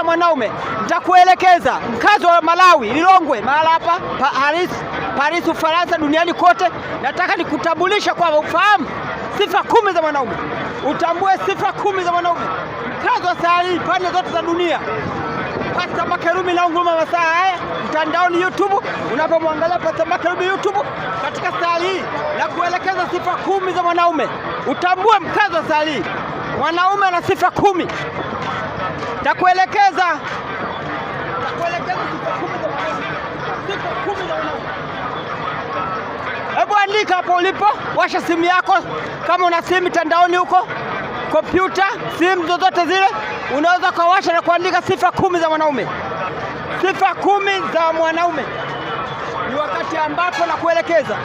mwanaume. Nitakuelekeza mkazi wa Malawi, Lilongwe, mahala hapa Paris, Ufaransa, duniani kote. Nataka nikutambulisha kwamba ufahamu sifa 10 za mwanaume, utambue sifa 10 za mwanaume. Mkazi wa Sahari, pande zote za dunia, Pastor Makerubi na ngoma masaa haya mtandaoni YouTube. Unapomwangalia Pastor Makerubi YouTube katika Sahari hii, na kuelekeza sifa 10 za mwanaume, utambue mkazi wa Sahari. Mwanaume ana sifa 10. Takuelekeza sifa 10 za mwanaume. Sifa 10 za mwanaume. Hebu andika hapo ulipo, washa simu yako kama una simu mtandaoni huko, kompyuta, simu zozote zile, unaweza kuwasha na kuandika sifa 10 za mwanaume. Sifa 10 za mwanaume. Ni wakati ambapo na kuelekeza.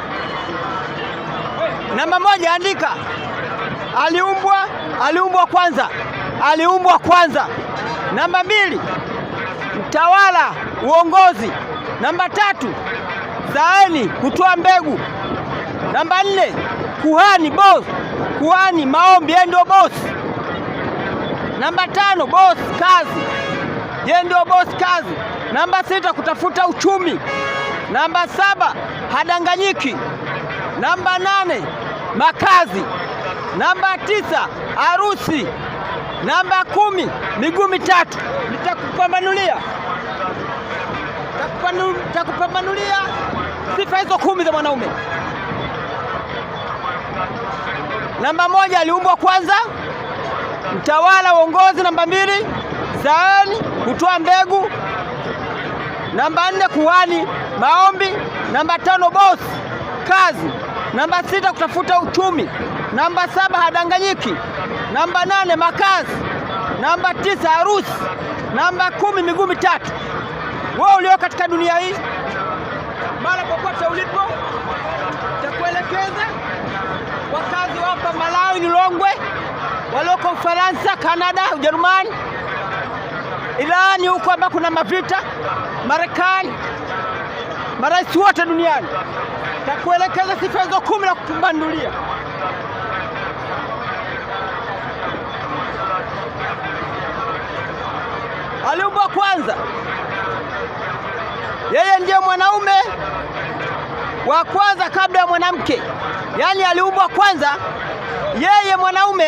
Namba 1, andika. Aliumbwa kwanza. Namba 2, mtawala, uongozi. Namba 3, zaeni, kutoa mbegu. Namba 4, kuhani, boss. Kuhani, maombi, yeye ndio boss. Namba 5, boss, kazi. Yeye ndio boss, kazi. Namba 6, kutafuta uchumi. Namba 7, hadanganyiki. Namba 8, makazi. Namba 9, harusi. Namba 10, miguu mitatu. Nitakupambanulia sifa hizo 10 za mwanaume. Namba 1, aliumbwa kwanza, mtawala, uongozi. Namba 2, zaeni, kutoa mbegu. Namba 4, kuhani, maombi. Namba 5, boss, kazi. Namba 6, kutafuta uchumi. Namba 7, hadanganyiki. Namba 8, makazi. Namba 9, harusi. Namba 10, miguu mitatu. Wewe ulio katika dunia hii, mara popote ulipo, nitakuelekeza wakazi wa hapa Malawi, Lilongwe, walioko Ufaransa, Kanada, Ujerumani, Irani, huko ambako kuna mavita, Marekani, marais wote duniani. Nitakuelekeza sifa hizo 10 na kupambanulia. Aliumbwa kwanza. Yeye ndiye mwanaume wa kwanza kabla ya mwanamke. Yaani aliumbwa kwanza, yeye mwanaume,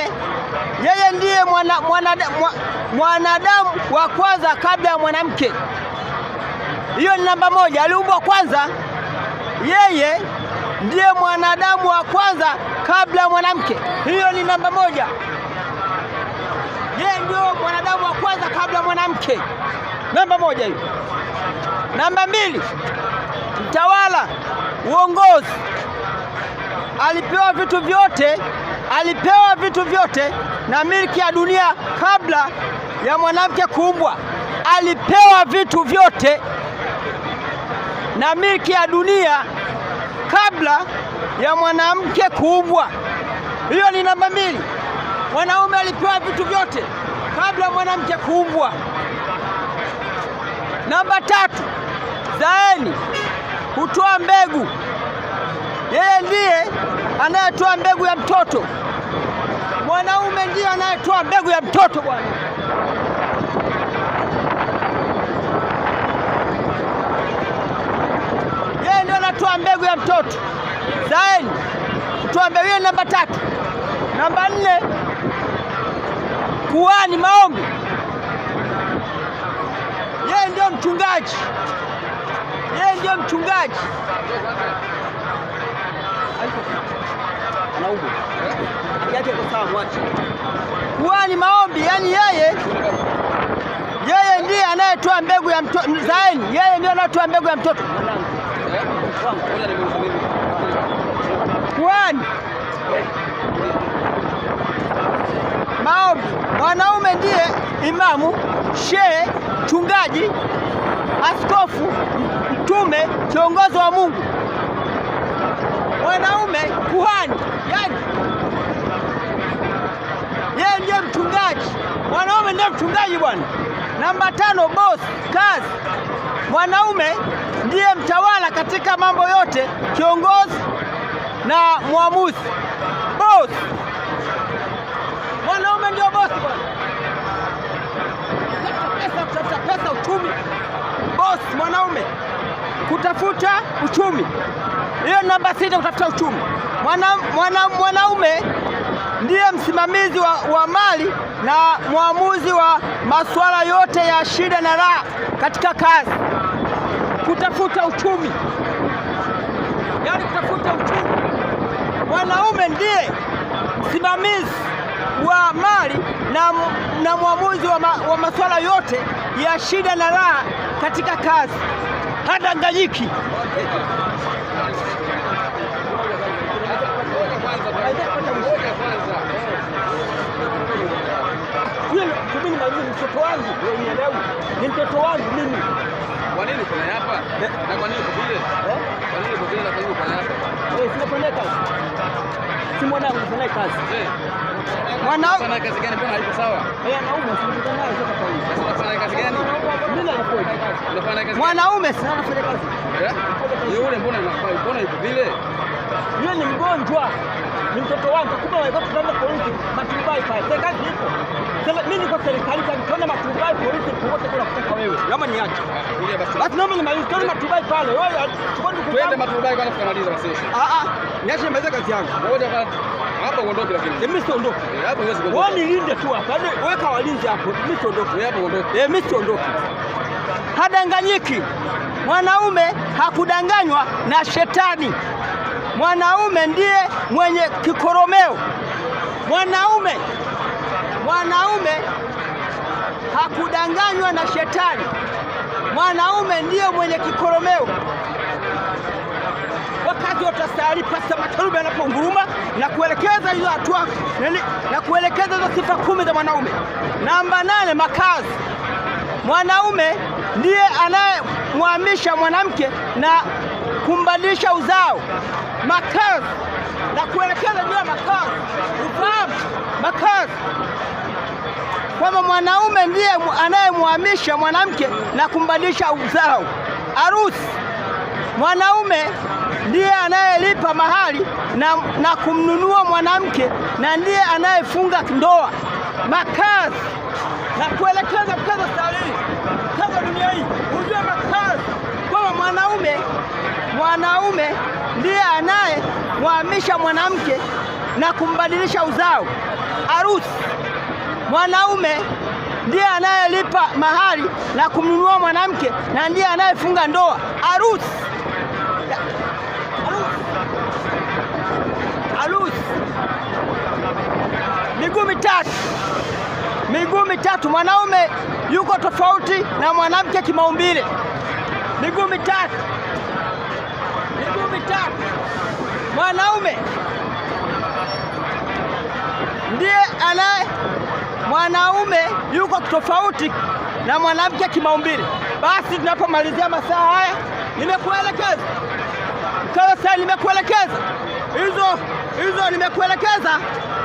yeye ndiye mwanadamu wa kwanza kabla ya mwanamke. Hiyo ni namba 1, aliumbwa kwanza. Yeye ndiye mwanadamu wa kwanza kabla ya mwanamke. Hiyo ni namba 1. Yeye ndio mwanadamu wa kwanza kabla ya mwanamke. Namba 1 hiyo. Namba 2, mtawala, uongozi. Alipewa vitu vyote na milki ya dunia kabla ya mwanamke kuumbwa. Alipewa vitu vyote na milki ya dunia kabla ya mwanamke kuumbwa. Hiyo ni namba 2. Mwanaume alipewa vitu vyote kabla ya mwanamke kuumbwa. Namba 3, zaeni, kutoa mbegu. Yeye ndiye anayetoa mbegu ya mtoto. Mwanaume ndiye anayetoa mbegu ya mtoto bwana. Yeye ndiye anatoa mbegu ya mtoto. Zaeni, kutoa mbegu. Hiyo namba 3. Namba 4, kuhani, maombi. Yeye ndio mchungaji. Kuhani, maombi, yani yeye ndiye anayetoa mbegu ya mtoto. Zaeni, yeye ndiye anayetoa mbegu ya mtoto. Kuhani, maombi. Mwanaume ndiye imamu, shehe, mchungaji, askofu, mtume, kiongozi wa Mungu. Mwanaume kuhani, yani yeye ndiye mchungaji. Mwanaume ndiye mchungaji bwana. Namba 5, boss, kazi. Mwanaume ndiye mtawala katika mambo yote, kiongozi na muamuzi. Boss. Mwanaume ndio boss bwana. mwanaume kutafuta uchumi. Hiyo namba 6, kutafuta uchumi. Mwanaume ndiye msimamizi wa mali na mwamuzi wa masuala yote ya shida na raha katika kazi. Kutafuta uchumi, yaani kutafuta uchumi. Mwanaume ndiye msimamizi wa mali na mwamuzi wa masuala yote ya shida na raha katika kazi. Hadanganyiki. Mtoto wangu ni mtoto wangu mimi. Kwa nini kuna hapa? Na kwa nini vile? Kwa nini vile na kwa nini kuna hapa? Sifanye kazi. Si mwanangu nifanye kazi. Mwanao anafanya kazi gani? Mbona haiko sawa? Anauma, sikutana naye sasa kwa hiyo. Sasa unafanya kazi gani? Mimi nafanya kazi. Unafanya kazi? Mwanaume sana anafanya kazi. Yule mbona yuko vile? Yule ni mgonjwa. Ni mtoto wangu. Kumbe wao kutanda polisi matubai pale. Serikali ipo. Sasa mimi niko serikali kwa matubai polisi popote kula kutoka wewe. Kama ni aje. Basi naomba nimalize kwa matubai pale. Wewe twende matubai kwa kumaliza basi. Niache nimalize kazi yangu. Ngoja hapa uondoke lakini. Mimi siondoke. Hapo huwezi kuondoka. Wewe nilinde tu hapa. Weka walinzi hapo. Mimi siondoke. Wewe hapo uondoke. Mimi siondoke. Hadanganyiki. Mwanaume hakudanganywa na shetani. Mwanaume ndiye mwenye kikoromeo. Mwanaume hakudanganywa na shetani. Mwanaume ndiye mwenye kikoromeo. Wakati utasali Pastor Makerubi anaponguruma na kuelekeza hizo hatua na kuelekeza hizo sifa 10 za mwanaume. Namba 8, makazi. Mwanaume ndiye anayemhamisha mwanamke na kumbadilisha uzao. Makazi na kuelekeza juu ya makazi. Ufahamu makazi kwamba mwanaume ndiye anayemhamisha mwanamke na kumbadilisha uzao. Harusi. Mwanaume ndiye anayelipa mahari na kumnunua mwanamke na ndiye anayefunga ndoa. Makazi na kuelekeza kaza sahihi kaza dunia hii. Ujue makazi kwamba mwanaume ndiye anayemhamisha mwanamke na kumbadilisha uzao. Harusi. Mwanaume ndiye anayelipa mahari na kumnunua mwanamke na ndiye anayefunga ndoa. Harusi. Miguu mitatu. Mwanaume yuko tofauti na mwanamke kimaumbile. Miguu mitatu. Mwanaume ndiye mwanaume yuko tofauti na mwanamke kimaumbile. Basi tunapomalizia masaa haya nimekuelekeza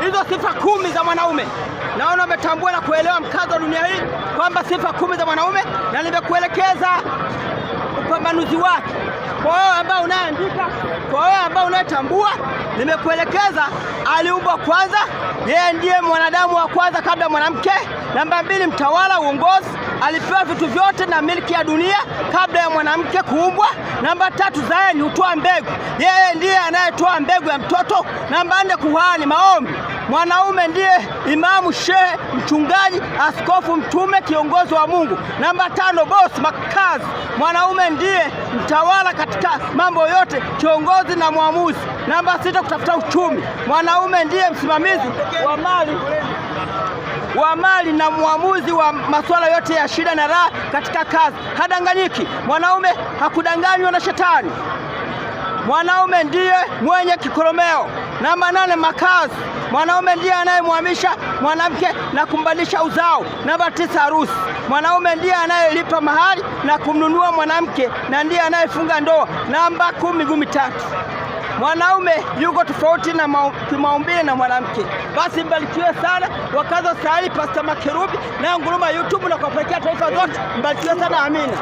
hizo sifa 10 za mwanaume. Naona umetambua na kuelewa mkazo wa dunia hii kwamba sifa 10 za mwanaume, na nimekuelekeza upambanuzi wake. Kwa wewe ambao unaandika, kwa wewe ambao unatambua, nimekuelekeza aliumbwa kwanza, yeye ndiye mwanadamu wa kwanza kabla mwanamke. Namba 2, mtawala, uongozi, alipewa vitu vyote na miliki ya dunia kabla ya mwanamke kuumbwa. Namba 3, zaeni, hutoa mbegu, yeye ndiye anayetoa mbegu ya mtoto. Namba 4, kuhani, maombi, mwanaume ndiye imamu, shehe, mchungaji, askofu, mtume, kiongozi wa Mungu. Namba 5, bosi, makazi, mwanaume ndiye mtawala katika mambo yote, kiongozi na mwamuzi. Namba 6, kutafuta uchumi, mwanaume ndiye msimamizi wa mali na mwamuzi wa masuala yote ya shida na raha katika kazi. Hadanganyiki. Mwanaume hakudanganywa na shetani. Mwanaume ndiye mwenye kikoromeo. Namba 8, makazi, mwanaume ndiye anayemhamisha mwanamke na kumbadilisha uzao. Namba 9, harusi, mwanaume ndiye anayelipa mahari na kumnunua mwanamke na ndiye anayefunga ndoa. Namba 10, miguu mitatu. Mwanaume yuko tofauti na kimaumbile na mwanamke. Basi mbarikiwe sana wakaza sahili Pastor Makerubi na nguruma YouTube na kuwapelekea taifa zote. Mbarikiwe sana, amina.